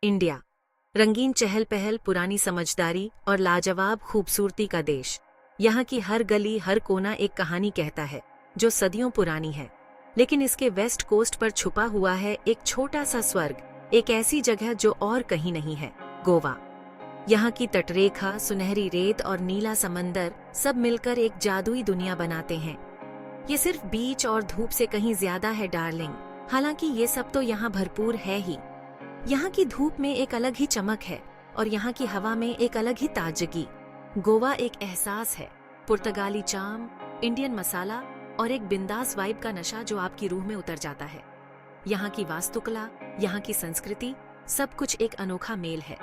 India, रंगीन चहल पहल, पुरानी समझदारी और लाजवाब खूबसूरती का देश। यहाँ की हर गली, हर कोना एक कहानी कहता है जो सदियों पुरानी है। लेकिन इसके वेस्ट कोस्ट पर छुपा हुआ है एक छोटा सा स्वर्ग, एक ऐसी जगह जो और कहीं नहीं है, गोवा। यहाँ की तटरेखा, सुनहरी रेत और नीला समंदर सब मिलकर एक जादुई दुनिया बनाते हैं। ये सिर्फ बीच और धूप से कहीं ज्यादा है डार्लिंग। हालांकि ये सब तो यहाँ भरपूर है ही। यहाँ की धूप में एक अलग ही चमक है और यहाँ की हवा में एक अलग ही ताजगी। गोवा एक एहसास है, पुर्तगाली चार्म, इंडियन मसाला और एक बिंदास वाइब का नशा जो आपकी रूह में उतर जाता है। यहाँ की वास्तुकला, यहाँ की संस्कृति, सब कुछ एक अनोखा मेल है।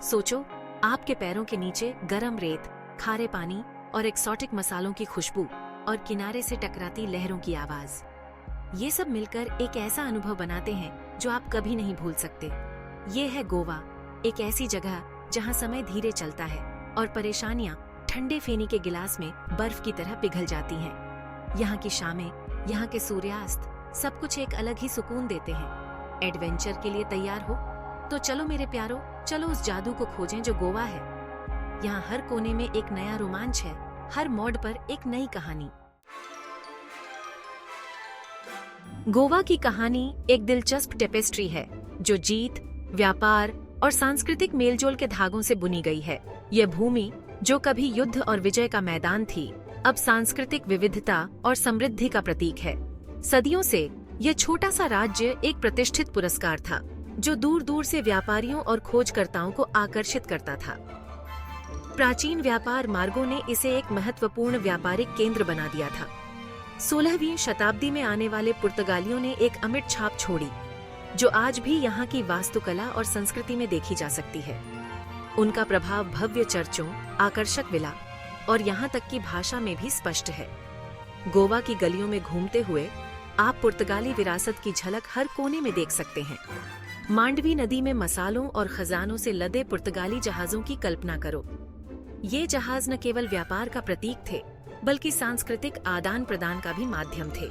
सोचो, आपके पैरों के नीचे गरम रेत, खारे पानी और एक्सोटिक मसालों की खुशबू और किनारे से टकराती लहरों की आवाज। ये सब मिलकर एक ऐसा अनुभव बनाते हैं जो आप कभी नहीं भूल सकते। ये है गोवा, एक ऐसी जगह जहाँ समय धीरे चलता है और परेशानियाँ ठंडे फेनी के गिलास में बर्फ की तरह पिघल जाती हैं। यहाँ की शामें, यहाँ के सूर्यास्त, सब कुछ एक अलग ही सुकून देते हैं। एडवेंचर के लिए तैयार हो? तो चलो मेरे प्यारो, चलो उस जादू को खोजें जो गोवा है। यहाँ हर कोने में एक नया रोमांच है, हर मोड़ पर एक नई कहानी। गोवा की कहानी एक दिलचस्प टेपेस्ट्री है जो जीत, व्यापार और सांस्कृतिक मेलजोल के धागों से बुनी गई है। यह भूमि जो कभी युद्ध और विजय का मैदान थी, अब सांस्कृतिक विविधता और समृद्धि का प्रतीक है। सदियों से यह छोटा सा राज्य एक प्रतिष्ठित पुरस्कार था जो दूर दूर से व्यापारियों और खोजकर्ताओं को आकर्षित करता था। प्राचीन व्यापार मार्गों ने इसे एक महत्वपूर्ण व्यापारिक केंद्र बना दिया था। 16वीं शताब्दी में आने वाले पुर्तगालियों ने एक अमिट छाप छोड़ी जो आज भी यहाँ की वास्तुकला और संस्कृति में देखी जा सकती है। उनका प्रभाव भव्य चर्चों, आकर्षक विला और यहाँ तक की भाषा में भी स्पष्ट है। गोवा की गलियों में घूमते हुए आप पुर्तगाली विरासत की झलक हर कोने में देख सकते हैं। मांडवी नदी में मसालों और खजानों से लदे पुर्तगाली जहाजों की कल्पना करो। ये जहाज न केवल व्यापार का प्रतीक थे, बल्कि सांस्कृतिक आदान प्रदान का भी माध्यम थे।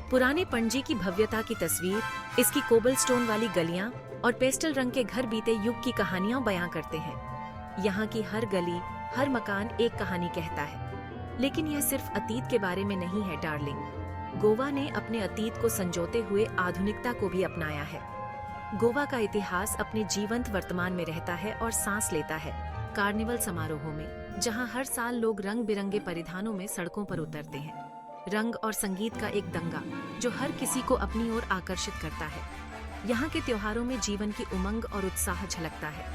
पुराने पणजी की भव्यता की तस्वीर, इसकी कोबलस्टोन वाली गलियां और पेस्टल रंग के घर बीते युग की कहानियां बयां करते हैं। यहाँ की हर गली, हर मकान एक कहानी कहता है। लेकिन यह सिर्फ अतीत के बारे में नहीं है डार्लिंग। गोवा ने अपने अतीत को संजोते हुए आधुनिकता को भी अपनाया है। गोवा का इतिहास अपने जीवंत वर्तमान में रहता है और सांस लेता है कार्निवल समारोहों में, जहां हर साल लोग रंग बिरंगे परिधानों में सड़कों पर उतरते हैं। रंग और संगीत का एक दंगा जो हर किसी को अपनी ओर आकर्षित करता है। यहाँ के त्योहारों में जीवन की उमंग और उत्साह झलकता है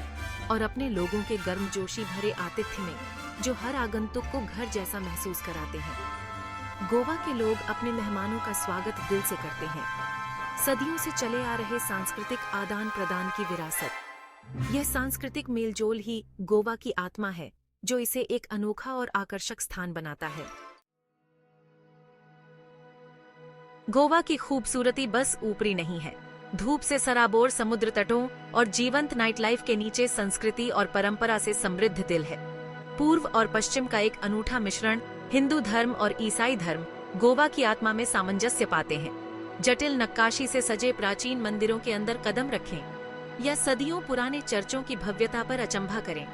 और अपने लोगों के गर्मजोशी भरे आतिथ्य में जो हर आगंतुक को घर जैसा महसूस कराते हैं। गोवा के लोग अपने मेहमानों का स्वागत दिल से करते हैं। सदियों से चले आ रहे सांस्कृतिक आदान प्रदान की विरासत, यह सांस्कृतिक मेलजोल ही गोवा की आत्मा है जो इसे एक अनोखा और आकर्षक स्थान बनाता है। गोवा की खूबसूरती बस ऊपरी नहीं है। धूप से सराबोर समुद्र तटों और जीवंत नाइट लाइफ के नीचे संस्कृति और परंपरा से समृद्ध दिल है। पूर्व और पश्चिम का एक अनूठा मिश्रण, हिंदू धर्म और ईसाई धर्म, गोवा की आत्मा में सामंजस्य पाते हैं। जटिल नक्काशी से सजे प्राचीन मंदिरों के अंदर कदम रखें या सदियों पुराने चर्चों की भव्यता पर अचंभा करें।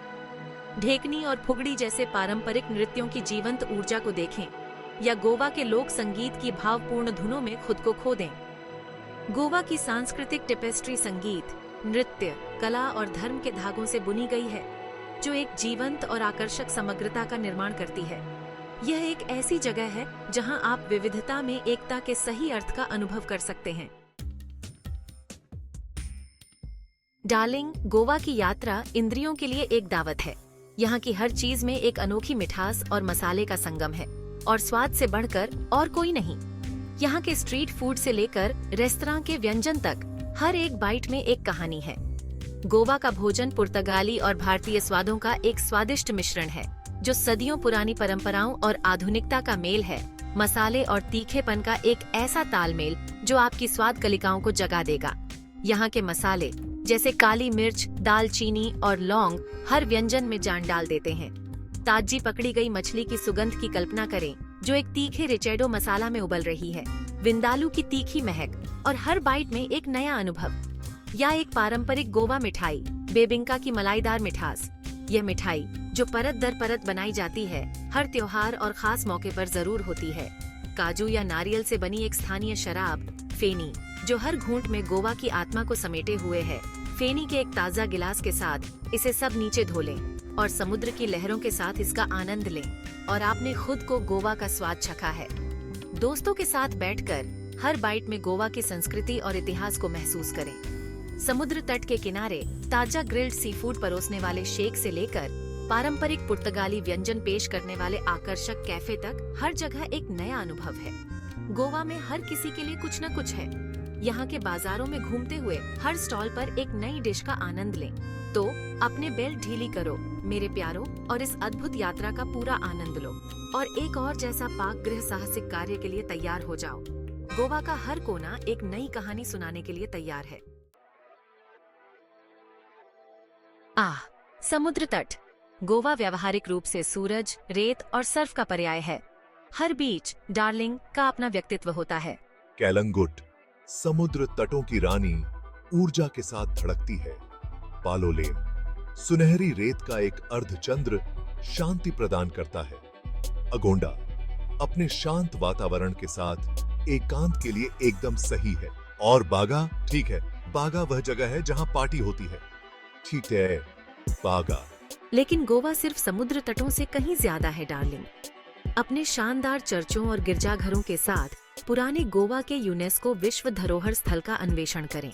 ढेकनी और फुगड़ी जैसे पारंपरिक नृत्यों की जीवंत ऊर्जा को देखें या गोवा के लोक संगीत की भावपूर्ण धुनों में खुद को खो दें। गोवा की सांस्कृतिक टेपेस्ट्री संगीत, नृत्य, कला और धर्म के धागों से बुनी गई है जो एक जीवंत और आकर्षक समग्रता का निर्माण करती है। यह एक ऐसी जगह है जहां आप विविधता में एकता के सही अर्थ का अनुभव कर सकते हैं। डार्लिंग, गोवा की यात्रा इंद्रियों के लिए एक दावत है। यहाँ की हर चीज में एक अनोखी मिठास और मसाले का संगम है और स्वाद से बढ़कर और कोई नहीं। यहाँ के स्ट्रीट फूड से लेकर रेस्तरां के व्यंजन तक हर एक बाइट में एक कहानी है। गोवा का भोजन पुर्तगाली और भारतीय स्वादों का एक स्वादिष्ट मिश्रण है जो सदियों पुरानी परंपराओं और आधुनिकता का मेल है। मसाले और तीखेपन का एक ऐसा तालमेल जो आपकी स्वाद कलिकाओं को जगा देगा। यहाँ के मसाले जैसे काली मिर्च, दालचीनी और लौंग हर व्यंजन में जान डाल देते हैं। ताजी पकड़ी गई मछली की सुगंध की कल्पना करें जो एक तीखे रिचेडो मसाला में उबल रही है। विंदालू की तीखी महक और हर बाइट में एक नया अनुभव। या एक पारंपरिक गोवा मिठाई, बेबिंका की मलाईदार मिठास। यह मिठाई जो परत दर परत बनाई जाती है, हर त्योहार और खास मौके पर जरूर होती है। काजू या नारियल से बनी एक स्थानीय शराब, फेनी, जो हर घूंट में गोवा की आत्मा को समेटे हुए है। फेनी के एक ताज़ा गिलास के साथ इसे सब नीचे धो लें और समुद्र की लहरों के साथ इसका आनंद लें और आपने खुद को गोवा का स्वाद चखा है। दोस्तों के साथ बैठकर हर बाइट में गोवा की संस्कृति और इतिहास को महसूस करें। समुद्र तट के किनारे ताजा ग्रिल्ड सी फूड परोसने वाले शेक से लेकर पारंपरिक पुर्तगाली व्यंजन पेश करने वाले आकर्षक कैफे तक, हर जगह एक नया अनुभव है। गोवा में हर किसी के लिए कुछ न कुछ है। यहाँ के बाजारों में घूमते हुए हर स्टॉल पर एक नई डिश का आनंद लें। तो अपने बेल्ट ढीली करो मेरे प्यारों और इस अद्भुत यात्रा का पूरा आनंद लो और एक और जैसा पाक गृह साहसिक कार्य के लिए तैयार हो जाओ। गोवा का हर कोना एक नई कहानी सुनाने के लिए तैयार है। समुद्र तट। गोवा व्यावहारिक रूप से सूरज, रेत और सर्फ का पर्याय है। हर बीच, डार्लिंग का अपना व्यक्तित्व होता है। कैलंगुट, समुद्र तटों की रानी, ऊर्जा के साथ धड़कती है। पालोलेम, सुनहरी रेत का एक अर्धचंद्र, शांति प्रदान करता है। अगोंडा, अपने शांत वातावरण के साथ एकांत के लिए एकदम सही है। और बागा, ठीक है, बागा वह जगह है जहां पार्टी होती है। ठीक है, बागा। लेकिन गोवा सिर्फ समुद्र तटों से कहीं ज्यादा है डार्लिंग। अपने शानदार चर्चों और गिरजाघरों के साथ पुराने गोवा के यूनेस्को विश्व धरोहर स्थल का अन्वेषण करें।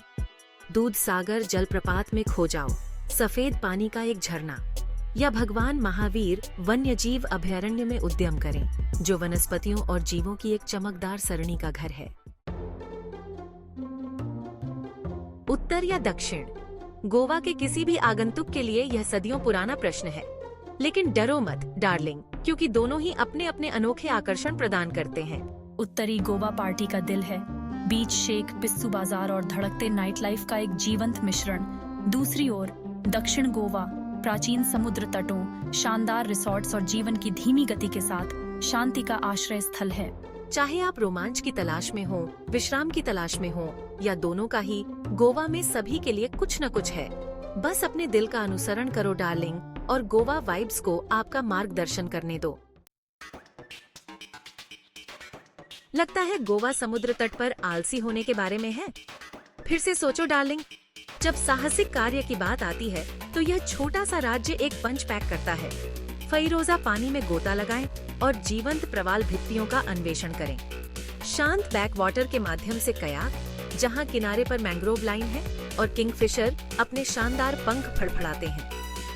दूध सागर जलप्रपात में खो जाओ, सफेद पानी का एक झरना, या भगवान महावीर वन्यजीव अभयारण्य में उद्यम करें, जो वनस्पतियों और जीवों की एक चमकदार सरणी का घर है। उत्तर या दक्षिण? गोवा के किसी भी आगंतुक के लिए यह सदियों पुराना प्रश्न है। लेकिन डरो मत डार्लिंग, क्योंकि दोनों ही अपने अपने अनोखे आकर्षण प्रदान करते हैं। उत्तरी गोवा पार्टी का दिल है। बीच शेक, पिस्सू बाजार और धड़कते नाइट लाइफ का एक जीवंत मिश्रण। दूसरी ओर दक्षिण गोवा प्राचीन समुद्र तटों, शानदार रिसोर्ट्स और जीवन की धीमी गति के साथ शांति का आश्रय स्थल है। चाहे आप रोमांच की तलाश में हो, विश्राम की तलाश में हो, या दोनों का ही, गोवा में सभी के लिए कुछ न कुछ है। बस अपने दिल का अनुसरण करो डार्लिंग और गोवा वाइब्स को आपका मार्गदर्शन करने दो। लगता है गोवा समुद्र तट पर आलसी होने के बारे में है। फिर से सोचो डार्लिंग, जब साहसिक कार्य की बात आती है तो यह छोटा सा राज्य एक पंच पैक करता है। फईरोजा पानी में गोता लगाएं और जीवंत प्रवाल भित्तियों का अन्वेषण करें। शांत बैक वाटर के माध्यम से कयाक, जहां किनारे पर मैंग्रोव लाइन है और किंगफिशर अपने शानदार पंख फड़फड़ाते हैं।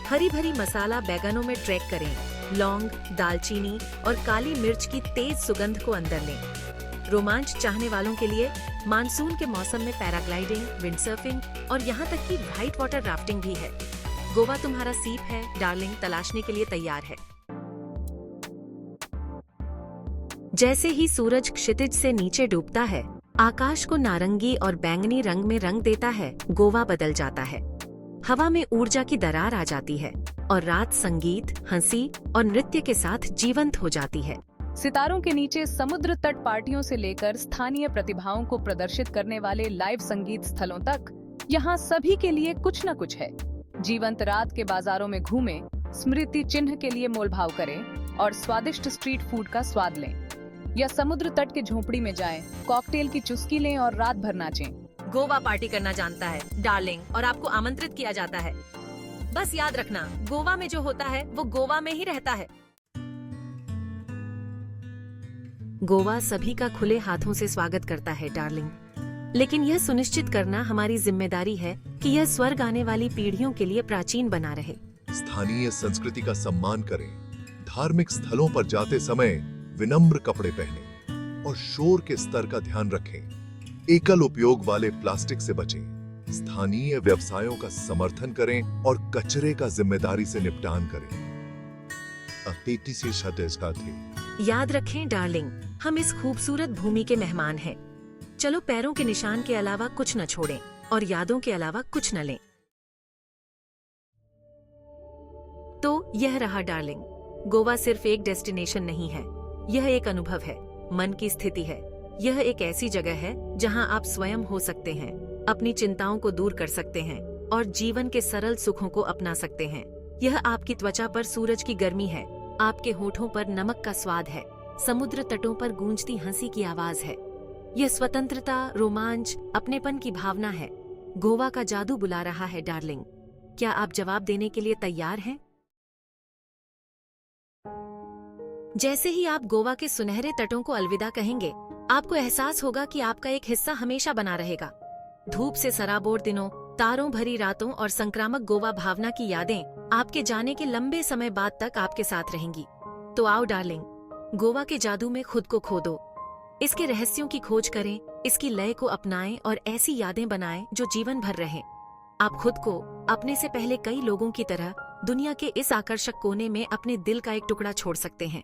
हरी भरी मसाला बैगनों में ट्रैक करें। लौंग, दालचीनी और काली मिर्च की तेज सुगंध को अंदर लें। रोमांच चाहने वालों के लिए मानसून के मौसम में पैराग्लाइडिंग, विंडसर्फिंग और यहाँ तक कि व्हाइट वाटर राफ्टिंग भी है। गोवा तुम्हारा सीप है डार्लिंग, तलाशने के लिए तैयार है। जैसे ही सूरज क्षितिज से नीचे डूबता है, आकाश को नारंगी और बैंगनी रंग में रंग देता है, गोवा बदल जाता है। हवा में ऊर्जा की दरार आ जाती है और रात संगीत, हंसी और नृत्य के साथ जीवंत हो जाती है। सितारों के नीचे समुद्र तट पार्टियों से लेकर स्थानीय प्रतिभाओं को प्रदर्शित करने वाले लाइव संगीत स्थलों तक, यहाँ सभी के लिए कुछ न कुछ है। जीवंत रात के बाजारों में घूमें, स्मृति चिन्ह के लिए मोलभाव करें और स्वादिष्ट स्ट्रीट फूड का स्वाद लें, या समुद्र तट के झोपड़ी में जाएं, कॉकटेल की चुस्की लें और रात भर नाचें। गोवा पार्टी करना जानता है डार्लिंग और आपको आमंत्रित किया जाता है। बस याद रखना, गोवा में जो होता है वो गोवा में ही रहता है। गोवा सभी का खुले हाथों से स्वागत करता है डार्लिंग, लेकिन यह सुनिश्चित करना हमारी जिम्मेदारी है कि यह स्वर्ग आने वाली पीढ़ियों के लिए प्राचीन बना रहे। स्थानीय संस्कृति का सम्मान करें। धार्मिक स्थलों पर जाते समय विनम्र कपड़े पहनें और शोर के स्तर का ध्यान रखें। एकल उपयोग वाले प्लास्टिक से बचें। स्थानीय व्यवसायों का समर्थन करें और कचरे का जिम्मेदारी से निपटान करें। अतिथि से सतर्कता थे। याद रखें डार्लिंग, हम इस खूबसूरत भूमि के मेहमान हैं। चलो पैरों के निशान के अलावा कुछ न छोड़ें और यादों के अलावा कुछ न लें। तो यह रहा डार्लिंग, गोवा सिर्फ एक डेस्टिनेशन नहीं है, यह एक अनुभव है, मन की स्थिति है। यह एक ऐसी जगह है जहां आप स्वयं हो सकते हैं। अपनी चिंताओं को दूर कर सकते हैं और जीवन के सरल सुखों को अपना सकते हैं। यह आपकी त्वचा पर सूरज की गर्मी है, आपके होठों पर नमक का स्वाद है, समुद्र तटों पर गूंजती हंसी की आवाज है। यह स्वतंत्रता, रोमांच, अपनेपन की भावना है। गोवा का जादू बुला रहा है डार्लिंग। क्या आप जवाब देने के लिए तैयार हैं? जैसे ही आप गोवा के सुनहरे तटों को अलविदा कहेंगे, आपको एहसास होगा कि आपका एक हिस्सा हमेशा बना रहेगा। धूप से सराबोर दिनों, तारों भरी रातों और संक्रामक गोवा भावना की यादें आपके जाने के लंबे समय बाद तक आपके साथ रहेंगी। तो आओ डार्लिंग, गोवा के जादू में खुद को खो दो। इसके रहस्यों की खोज करें, इसकी लय को अपनाएं और ऐसी यादें बनाएं जो जीवन भर रहें। आप खुद को अपने से पहले कई लोगों की तरह दुनिया के इस आकर्षक कोने में अपने दिल का एक टुकड़ा छोड़ सकते हैं।